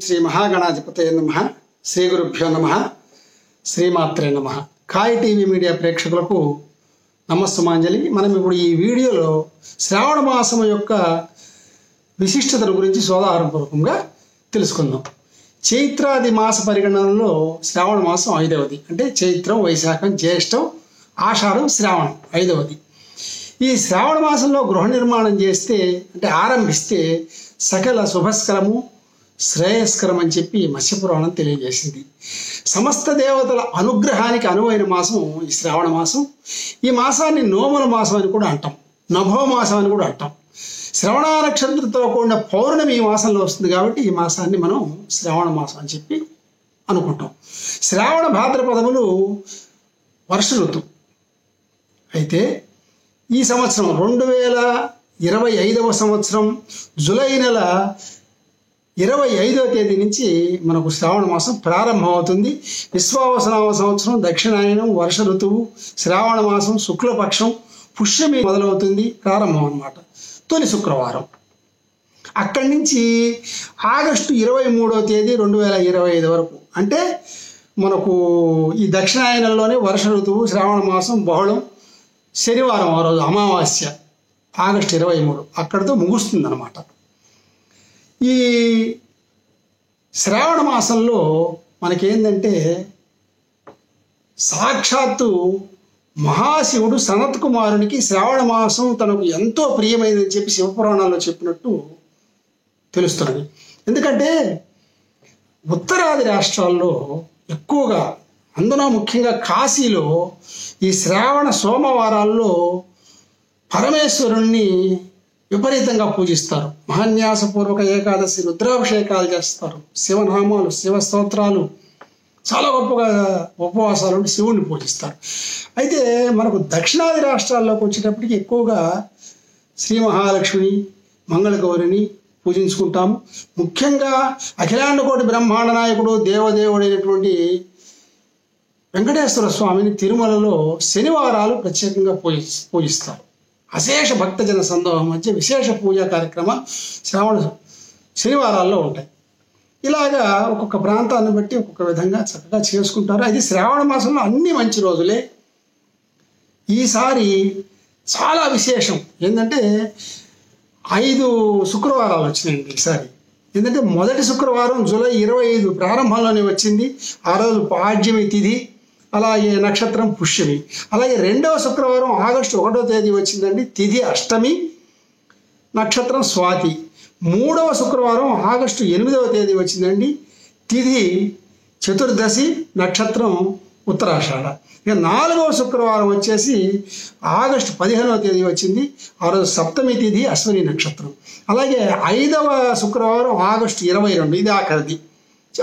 శ్రీ మహాగణాధిపతయ నమః. శ్రీ గురుభ్యో నమః. శ్రీమాత్రే నమః. కాయ్ టీవీ మీడియా ప్రేక్షకులకు నమస్సుమాంజలి. మనం ఇప్పుడు ఈ వీడియోలో శ్రావణ మాసం యొక్క విశిష్టతల గురించి సోదాహరణపూర్వకంగా తెలుసుకుందాం. చైత్రాది మాస పరిగణనలో శ్రావణ మాసం 5వది. అంటే చైత్రం, వైశాఖం, జ్యేష్టం, ఆషాఢం, శ్రావణం 5వది. ఈ శ్రావణ మాసంలో గృహ నిర్మాణం చేస్తే అంటే ఆరంభిస్తే సకల శుభస్కరము, శ్రేయస్కరం అని చెప్పి మత్స్యపురాణం తెలియజేసింది. సమస్త దేవతల అనుగ్రహానికి అనువైన మాసం ఈ శ్రావణ మాసం. ఈ మాసాన్ని నోముల మాసం అని కూడా అంటాం, నభోమాసం అని కూడా అంటాం. శ్రవణ నక్షత్రంతో కూడిన పౌర్ణమి ఈ మాసంలో వస్తుంది కాబట్టి ఈ మాసాన్ని మనం శ్రావణ మాసం అని చెప్పి అనుకుంటాం. శ్రావణ భాద్రపదములు వర్ష ఋతువు. అయితే ఈ సంవత్సరం 2025వ సంవత్సరం జూలై నెల 25వ తేదీ నుంచి మనకు శ్రావణ మాసం ప్రారంభమవుతుంది. విశ్వావసనామ సంవత్సరం, దక్షిణాయనం, వర్ష ఋతువు, శ్రావణ మాసం, శుక్లపక్షం, పుష్యమి మొదలవుతుంది. ప్రారంభం అన్నమాట తొలి శుక్రవారం. అక్కడి నుంచి ఆగస్టు 23వ తేదీ 2025 వరకు, అంటే మనకు ఈ దక్షిణాయనంలోనే వర్ష ఋతువు, శ్రావణ మాసం, బహుళం, శనివారం ఆ రోజు అమావాస్య ఆగస్టు 23 అక్కడితో ముగుస్తుంది అన్నమాట. ఈ శ్రావణ మాసంలో మనకేందంటే సాక్షాత్తు మహాశివుడు సనత్ కుమారునికి శ్రావణ మాసం తనకు ఎంతో ప్రియమైనదని చెప్పి శివపురాణాల్లో చెప్పినట్టు తెలుస్తున్నది. ఎందుకంటే ఉత్తరాది రాష్ట్రాల్లో ఎక్కువగా, అందున ముఖ్యంగా కాశీలో ఈ శ్రావణ సోమవారాల్లో పరమేశ్వరుణ్ణి విపరీతంగా పూజిస్తారు. మహాన్యాసపూర్వక ఏకాదశి రుద్రాభిషేకాలు చేస్తారు. శివనామాలు, శివ స్తోత్రాలు, చాలా గొప్పగా ఉపవాసాలు శివుణ్ణి పూజిస్తారు. అయితే మనకు దక్షిణాది రాష్ట్రాల్లోకి వచ్చేటప్పటికి ఎక్కువగా శ్రీ మహాలక్ష్మిని, మంగళగౌరిని పూజించుకుంటాము. ముఖ్యంగా అఖిలాండకోటి బ్రహ్మాండ నాయకుడు, దేవదేవుడైనటువంటి వెంకటేశ్వర స్వామిని తిరుమలలో శనివారాలు ప్రత్యేకంగా పూజిస్తారు. అశేష భక్తజన సందోహం మధ్య విశేష పూజా కార్యక్రమం శ్రావణ శనివారాల్లో ఉంటాయి. ఇలాగా ఒక్కొక్క ప్రాంతాన్ని బట్టి ఒక్కొక్క విధంగా చక్కగా చేసుకుంటారు. అది శ్రావణ మాసంలో అన్ని మంచి రోజులే. ఈసారి చాలా విశేషం ఏంటంటే 5 శుక్రవారాలు వచ్చినాయండి ఈసారి. ఎందుకంటే మొదటి శుక్రవారం జూలై 25 ప్రారంభంలోనే వచ్చింది. ఆ రోజు పాడ్యమి తిథి, అలాగే నక్షత్రం పుష్యమి. అలాగే రెండవ శుక్రవారం ఆగస్టు 1వ తేదీ వచ్చిందండి, తిథి అష్టమి, నక్షత్రం స్వాతి. మూడవ శుక్రవారం ఆగస్టు 8వ తేదీ వచ్చిందండి, తిథి చతుర్దశి, నక్షత్రం ఉత్తరాషాఢ. ఇక 4వ శుక్రవారం వచ్చేసి ఆగస్టు 15వ తేదీ వచ్చింది, ఆ రోజు సప్తమి తిథి, అశ్విని నక్షత్రం. అలాగే 5వ శుక్రవారం ఆగస్టు 22, ఇది ఆఖరిది,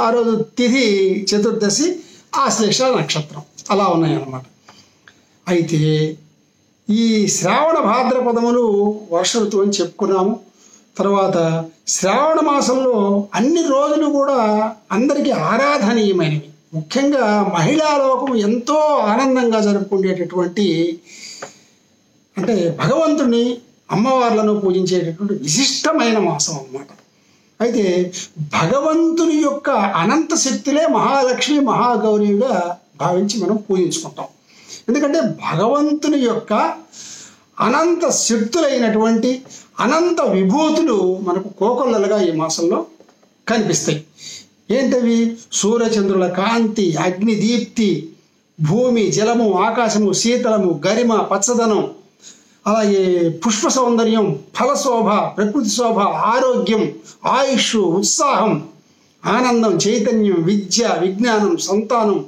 ఆ రోజు తిథి చతుర్దశి, ఆశ్లేష నక్షత్రం. అలా ఉన్నాయన్నమాట. అయితే ఈ శ్రావణ భాద్రపదములు వర్ష ఋతువు అని చెప్పుకున్నాము. తర్వాత శ్రావణ మాసంలో అన్ని రోజులు కూడా అందరికీ ఆరాధనీయమైనవి. ముఖ్యంగా మహిళా లోకం ఎంతో ఆనందంగా జరుపుకునేటటువంటి, అంటే భగవంతుని, అమ్మవార్లను పూజించేటటువంటి విశిష్టమైన మాసం అన్నమాట. అయితే భగవంతుని యొక్క అనంత శక్తులే మహాలక్ష్మి, మహాగౌరిగా భావించి మనం పూజించుకుంటాం. ఎందుకంటే భగవంతుని యొక్క అనంత శక్తులైనటువంటి అనంత విభూతులు మనకు కోకొల్లలుగా ఈ మాసంలో కనిపిస్తాయి. ఏంటవి? సూర్యచంద్రుల కాంతి, అగ్ని దీప్తి, భూమి, జలము, ఆకాశము, శీతలము, గరిమ, పచ్చదనం, అలాగే పుష్ప సౌందర్యం, ఫలశోభ, ప్రకృతి శోభ, ఆరోగ్యం, ఆయుష్, ఉత్సాహం, ఆనందం, చైతన్యం, విద్య, విజ్ఞానం, సంతానం,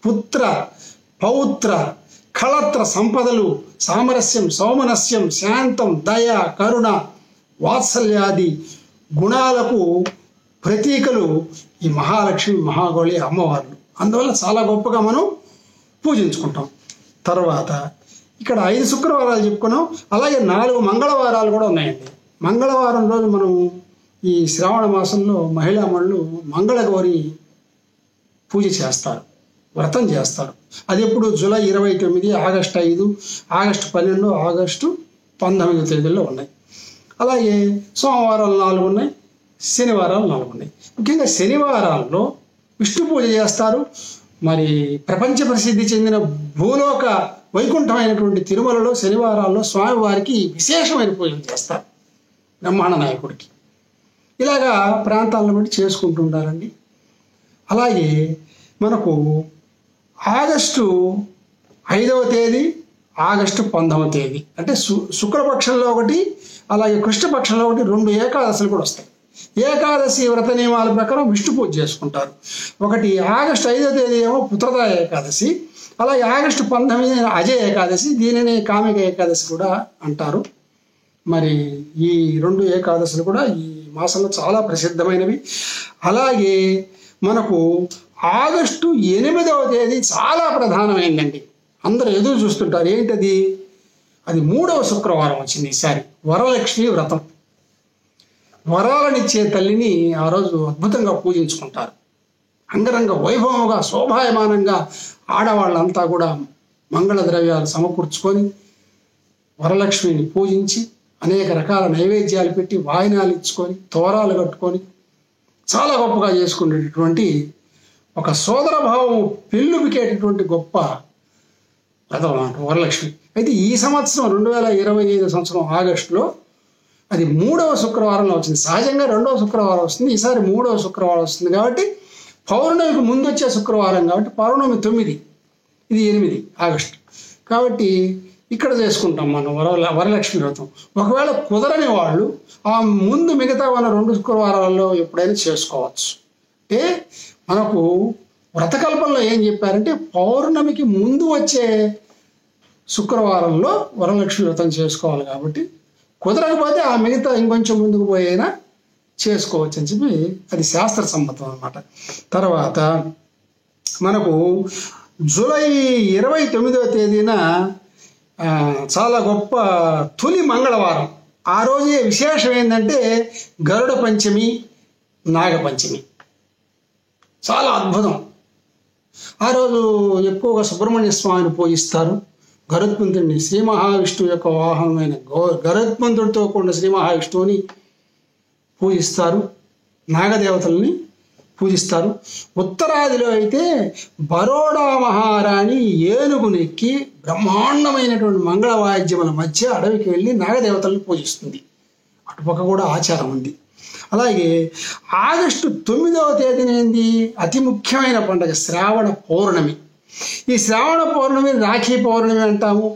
పుత్ర, పౌత్ర, కళత్ర సంపదలు, సామరస్యం, సౌమనస్యం, శాంతం, దయ, కరుణ, వాత్సల్యాది గుణాలకు ప్రతీకలు ఈ మహాలక్ష్మి, మహాగౌళి అమ్మవార్లు. అందువల్ల చాలా గొప్పగా మనం పూజించుకుంటాం. తర్వాత ఇక్కడ 5 శుక్రవారాలు చెప్పుకున్నాం. అలాగే 4 మంగళవారాలు కూడా ఉన్నాయండి. మంగళవారం రోజు మనం ఈ శ్రావణ మాసంలో మహిళామణులు మంగళగౌరి పూజ చేస్తారు, వ్రతం చేస్తారు. అది ఎప్పుడు? జూలై 29, ఆగస్టు 5, ఆగస్టు 12, ఆగస్టు 19 తేదీల్లో ఉన్నాయి. అలాగే సోమవారాలు 4 ఉన్నాయి, శనివారాలు 4 ఉన్నాయి. ముఖ్యంగా శనివారాల్లో విష్ణు పూజ చేస్తారు. మరి ప్రపంచ ప్రసిద్ధి చెందిన భూలోక వైకుంఠమైనటువంటి తిరుమలలో శనివారాల్లో స్వామివారికి విశేషమైన పూజలు చేస్తారు, బ్రహ్మాండ నాయకుడికి. ఇలాగా ప్రాంతాలను బట్టి చేసుకుంటుంటారండి. అలాగే మనకు ఆగస్టు 5వ తేదీ, ఆగస్టు 19వ తేదీ అంటే శుక్లపక్షంలో ఒకటి, అలాగే కృష్ణపక్షంలో ఒకటి 2 ఏకాదశులు కూడా వస్తాయి. ఏకాదశి వ్రత నియమాల ప్రకారం విష్ణు పూజ చేసుకుంటారు. ఒకటి ఆగస్టు 5వ తేదీ ఏమో పుత్రద ఏకాదశి, అలాగే ఆగస్టు 19 అజయ ఏకాదశి, దీనిని కామిక ఏకాదశి కూడా అంటారు. మరి ఈ 2 ఏకాదశులు కూడా ఈ మాసంలో చాలా ప్రసిద్ధమైనవి. అలాగే మనకు ఆగస్టు 8వ తేదీ చాలా ప్రధానమైందండి. అందరూ ఎదురు చూస్తుంటారు. ఏంటది? అది 3వ శుక్రవారం వచ్చింది ఈసారి. వరలక్ష్మి వ్రతం. వరాలనిచ్చే తల్లిని ఆ రోజు అద్భుతంగా పూజించుకుంటారు. అంగరంగ వైభవంగా శోభాయమానంగా ఆడవాళ్ళంతా కూడా మంగళ ద్రవ్యాలు సమకూర్చుకొని వరలక్ష్మిని పూజించి అనేక రకాల నైవేద్యాలు పెట్టి వాయినాలు ఇచ్చుకొని తోరాలు కట్టుకొని చాలా గొప్పగా చేసుకునేటటువంటి ఒక సోదర భావం పెళ్ళుబికేటటువంటి గొప్ప వ్రతం అన్నమాట వరలక్ష్మి. అయితే ఈ సంవత్సరం 2025 సంవత్సరం ఆగస్టులో అది 3వ శుక్రవారంలో వచ్చింది. సహజంగా 2వ శుక్రవారం వస్తుంది, ఈసారి 3వ శుక్రవారం వస్తుంది. కాబట్టి పౌర్ణమికి ముందు వచ్చే శుక్రవారం కాబట్టి పౌర్ణమి 9, ఇది 8 ఆగస్టు. కాబట్టి ఇక్కడ చేసుకుంటాం మనం వరలక్ష్మి వ్రతం. ఒకవేళ కుదరని వాళ్ళు ఆ ముందు మిగతా మన 2 శుక్రవారాల్లో ఎప్పుడైనా చేసుకోవచ్చు. అంటే మనకు వ్రతకల్పంలో ఏం చెప్పారంటే పౌర్ణమికి ముందు వచ్చే శుక్రవారంలో వరలక్ష్మి వ్రతం చేసుకోవాలి. కాబట్టి కుదరకపోతే ఆ మిగతా ఇంకొంచెం ముందుకు పోయినా చేసుకోవచ్చు అని చెప్పి అది శాస్త్ర సమ్మతం అన్నమాట. తర్వాత మనకు జూలై 29వ తేదీన చాలా గొప్ప తొలి మంగళవారం. ఆ రోజే విశేషం ఏంటంటే గరుడ పంచమి, నాగపంచమి. చాలా అద్భుతం. ఆ రోజు ఎక్కువగా సుబ్రహ్మణ్య స్వామిని పూజిస్తారు. గరుత్మంతుడిని, శ్రీ మహావిష్ణువు యొక్క వాహనమైన గరుత్మంతుడితో కూడిన శ్రీ మహావిష్ణువుని పూజిస్తారు. నాగదేవతల్ని పూజిస్తారు. ఉత్తరాదిలో అయితే బరోడా మహారాణి ఏనుగునెక్కి బ్రహ్మాండమైనటువంటి మంగళ వాయిద్యముల మధ్య అడవికి వెళ్ళి నాగదేవతల్ని పూజిస్తుంది. అటుపక్క కూడా ఆచారం ఉంది. అలాగే ఆగస్టు 9వ తేదీన ఏంది? అతి ముఖ్యమైన పండుగ శ్రావణ పౌర్ణమి. ఈ శ్రావణ పౌర్ణమి రాఖీ పౌర్ణమి అంటాము,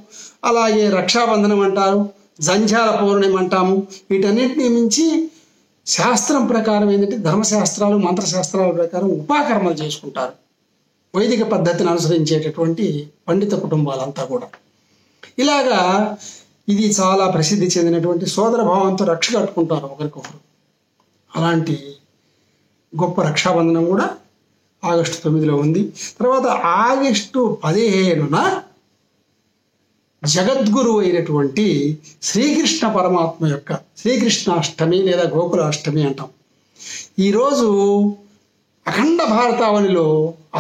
అలాగే రక్షాబంధనం అంటారు, జంఝాల పౌర్ణమి అంటాము. వీటన్నిటిని మించి శాస్త్రం ప్రకారం ఏంటంటే ధర్మశాస్త్రాలు, మంత్రశాస్త్రాల ప్రకారం ఉపాకర్మలు చేసుకుంటారు. వైదిక పద్ధతిని అనుసరించేటటువంటి పండిత కుటుంబాలంతా కూడా. ఇలాగా ఇది చాలా ప్రసిద్ధి చెందినటువంటి సోదర భావంతో రక్ష కట్టుకుంటారు ఒకరికొకరు. అలాంటి గొప్ప రక్షాబంధనం కూడా ఆగస్టు 9లో ఉంది. తర్వాత ఆగస్టు 15న జగద్గురు అయినటువంటి శ్రీకృష్ణ పరమాత్మ యొక్క శ్రీకృష్ణాష్టమి లేదా గోకులాష్టమి అంటాం. ఈరోజు అఖండ భారతావనిలో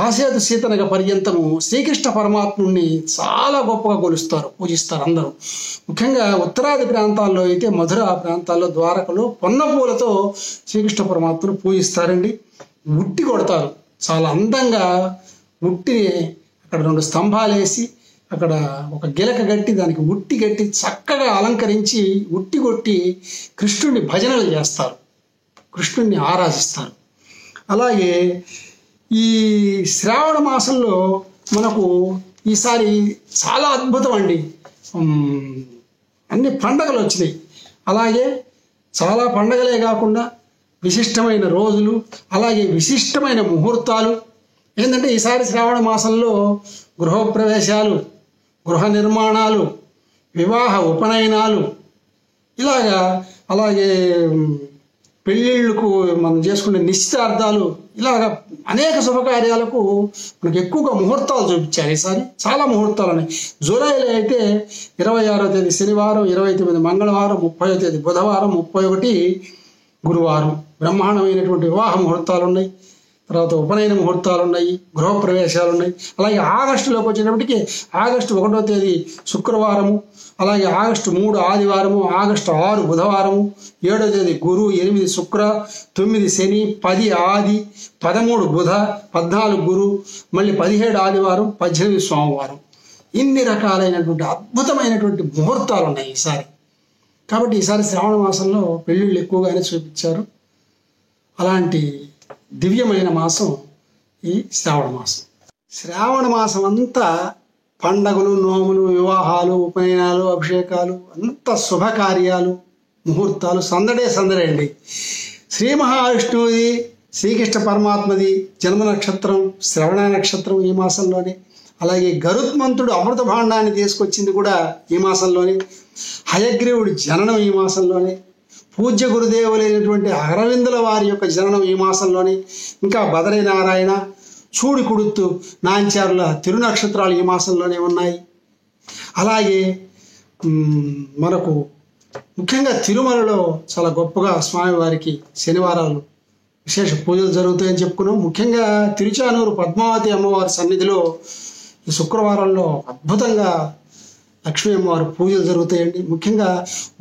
ఆసేతు సీతనగ పర్యంతము శ్రీకృష్ణ పరమాత్ముని చాలా గొప్పగా కొలుస్తారు, పూజిస్తారు అందరూ. ముఖ్యంగా ఉత్తరాది ప్రాంతాల్లో అయితే మధుర ప్రాంతాల్లో ద్వారకలో పొన్న పూలతో శ్రీకృష్ణ పరమాత్మను పూజిస్తారండి. ఉట్టి కొడతారు చాలా అందంగా. ఉట్టిని అక్కడ 2 స్తంభాలు వేసి అక్కడ ఒక గిలక కట్టి దానికి ఉట్టి కట్టి చక్కగా అలంకరించి ఉట్టి కొట్టి కృష్ణుడిని భజనలు చేస్తారు, కృష్ణుడిని ఆరాధిస్తారు. అలాగే ఈ శ్రావణ మాసంలో మనకు ఈసారి చాలా అద్భుతం అండి. అన్ని పండగలు వచ్చినాయి. అలాగే చాలా పండగలే కాకుండా విశిష్టమైన రోజులు, అలాగే విశిష్టమైన ముహూర్తాలు. ఏంటంటే ఈసారి శ్రావణ మాసంలో గృహప్రవేశాలు, గృహ నిర్మాణాలు, వివాహ ఉపనయనాలు, అలాగే పెళ్ళిళ్ళకు మనం చేసుకునే నిశ్చితార్థాలు, ఇలాగ అనేక శుభకార్యాలకు మనకు ఎక్కువగా ముహూర్తాలు చూపించారు. ఈసారి చాలా ముహూర్తాలు ఉన్నాయి. జూలైలో అయితే 26వ తేదీ శనివారం, 29 మంగళవారం, 30వ తేదీ బుధవారం, 31 గురువారం బ్రహ్మాండమైనటువంటి వివాహ ముహూర్తాలు ఉన్నాయి. తర్వాత ఉపనయన ముహూర్తాలు ఉన్నాయి, గృహప్రవేశాలు ఉన్నాయి. అలాగే ఆగస్టులోకి వచ్చేటప్పటికి ఆగస్టు 1వ తేదీ శుక్రవారము, అలాగే ఆగస్టు 3 ఆదివారము, ఆగస్టు 6 బుధవారము, 7వ తేదీ గురు, 8 శుక్ర, 9 శని, 10 ఆది, 13 బుధ, 14 గురు, మళ్ళీ 17 ఆదివారం, 18 సోమవారం. ఇన్ని రకాలైనటువంటి అద్భుతమైనటువంటి ముహూర్తాలు ఉన్నాయి ఈసారి. కాబట్టి ఈసారి శ్రావణ మాసంలో పెళ్ళిళ్ళు ఎక్కువగానే చూపించారు. అలాంటి దివ్యమైన మాసం ఈ శ్రావణ మాసం. శ్రావణ మాసం అంతా పండగలు, నోములు, వివాహాలు, ఉపనయనాలు, అభిషేకాలు, అంత శుభకార్యాలు, ముహూర్తాలు, సందడే అండి. శ్రీ మహావిష్ణువుది, శ్రీకృష్ణ పరమాత్మది జన్మ నక్షత్రం శ్రవణ నక్షత్రం ఈ మాసంలోనే. అలాగే గరుత్మంతుడు అమృత భాండాన్ని తీసుకొచ్చింది కూడా ఈ మాసంలోనే. హయగ్రీవుడి జననం ఈ మాసంలోనే. పూజ్య గురుదేవులైనటువంటి అరవిందుల వారి యొక్క జననం ఈ మాసంలోనే. ఇంకా బదరీనారాయణ, చూడి కుడుత్తు, నాంచారుల తిరునక్షత్రాలు ఈ మాసంలోనే ఉన్నాయి. అలాగే మనకు ముఖ్యంగా తిరుమలలో చాలా గొప్పగా స్వామివారికి శనివారాలు విశేష పూజలు జరుగుతాయని చెప్పుకున్నాం. ముఖ్యంగా తిరుచానూరు పద్మావతి అమ్మవారి సన్నిధిలో ఈ శుక్రవారంలో అద్భుతంగా లక్ష్మీ అమ్మవారి పూజలు జరుగుతాయండి. ముఖ్యంగా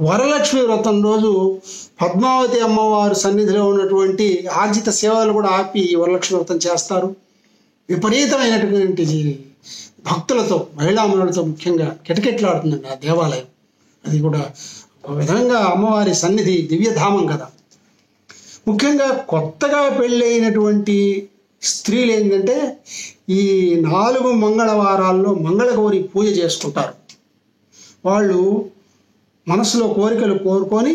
వరలక్ష్మి వ్రతం రోజు పద్మావతి అమ్మవారి సన్నిధిలో ఉన్నటువంటి ఆర్జిత సేవలు కూడా ఆపి వరలక్ష్మి వ్రతం చేస్తారు. విపరీతమైనటువంటి భక్తులతో, మహిళామణులతో ముఖ్యంగా కిటకిట్లాడుతుందండి ఆ దేవాలయం. అది కూడా ఒక విధంగా అమ్మవారి సన్నిధి దివ్యధామం కదా. ముఖ్యంగా కొత్తగా పెళ్ళైనటువంటి స్త్రీలు ఏంటంటే ఈ 4 మంగళవారాల్లో మంగళగౌరి పూజ చేసుకుంటారు. వాళ్ళు మనసులో కోరికలు కోరుకొని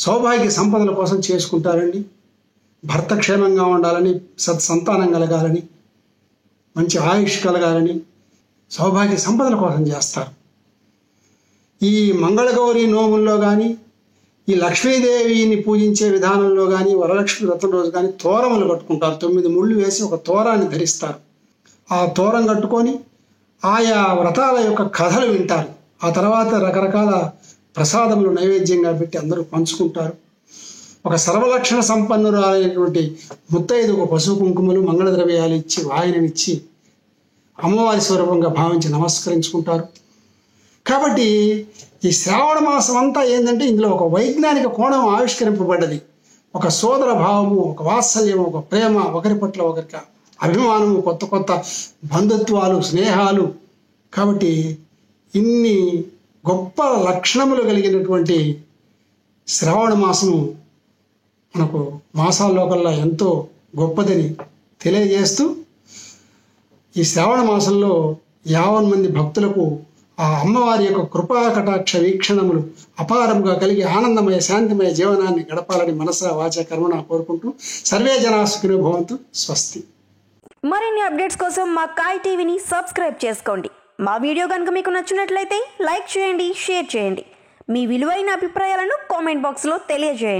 సౌభాగ్య సంపదల కోసం చేసుకుంటారండి. భర్త క్షేమంగా ఉండాలని, సత్సంతానం కలగాలని, మంచి ఆయుష్ కలగాలని, సౌభాగ్య సంపదల కోసం చేస్తారు. ఈ మంగళగౌరి నోముల్లో కానీ, ఈ లక్ష్మీదేవిని పూజించే విధానంలో కానీ, వరలక్ష్మి వ్రతం రోజు కానీ తోరములు కట్టుకుంటారు. 9 ముళ్ళు వేసి ఒక తోరాన్ని ధరిస్తారు. ఆ తోరం కట్టుకొని ఆయా వ్రతాల యొక్క కథలు వింటారు. ఆ తర్వాత రకరకాల ప్రసాదములు నైవేద్యంగా పెట్టి అందరూ పంచుకుంటారు. ఒక సర్వలక్షణ సంపన్నురాలైనటువంటి ముత్తైదు ఒక పసుపు కుంకుమలు, మంగళ ద్రవ్యాలు ఇచ్చి, వాయనమిచ్చి అమ్మవారి స్వరూపంగా భావించి నమస్కరించుకుంటారు. కాబట్టి ఈ శ్రావణ మాసం అంతా ఏంటంటే ఇందులో ఒక వైజ్ఞానిక కోణం ఆవిష్కరింపబడ్డది. ఒక సోదర భావము, ఒక వాత్సల్యము, ఒక ప్రేమ, ఒకరి పట్ల ఒకరికి అభిమానము, కొత్త కొత్త బంధుత్వాలు, స్నేహాలు. కాబట్టి ఇన్ని గొప్ప లక్షణములు కలిగినటువంటి శ్రావణ మాసము మనకు మాసాల్లో కల్లా ఎంతో గొప్పదని తెలియజేస్తూ, ఈ శ్రావణ మాసంలో 50 మంది భక్తులకు ఆ అమ్మవారి యొక్క కృపా కటాక్ష వీక్షణములు అపారంగా కలిగి ఆనందమయ శాంతిమయ జీవనాన్ని గడపాలని మనసా వాచ కర్మణ కోరుకుంటూ సర్వే జనా సుఖినో భవంతు. స్వస్తి. మరిన్ని అప్డేట్స్ కోసం మా కాయ్ టీవీని సబ్స్క్రైబ్ చేసుకోండి. మా వీడియో కనుక మీకు నచ్చినట్లయితే లైక్ చేయండి, షేర్ చేయండి. మీ విలువైన అభిప్రాయాలను కామెంట్ బాక్స్లో తెలియజేయండి.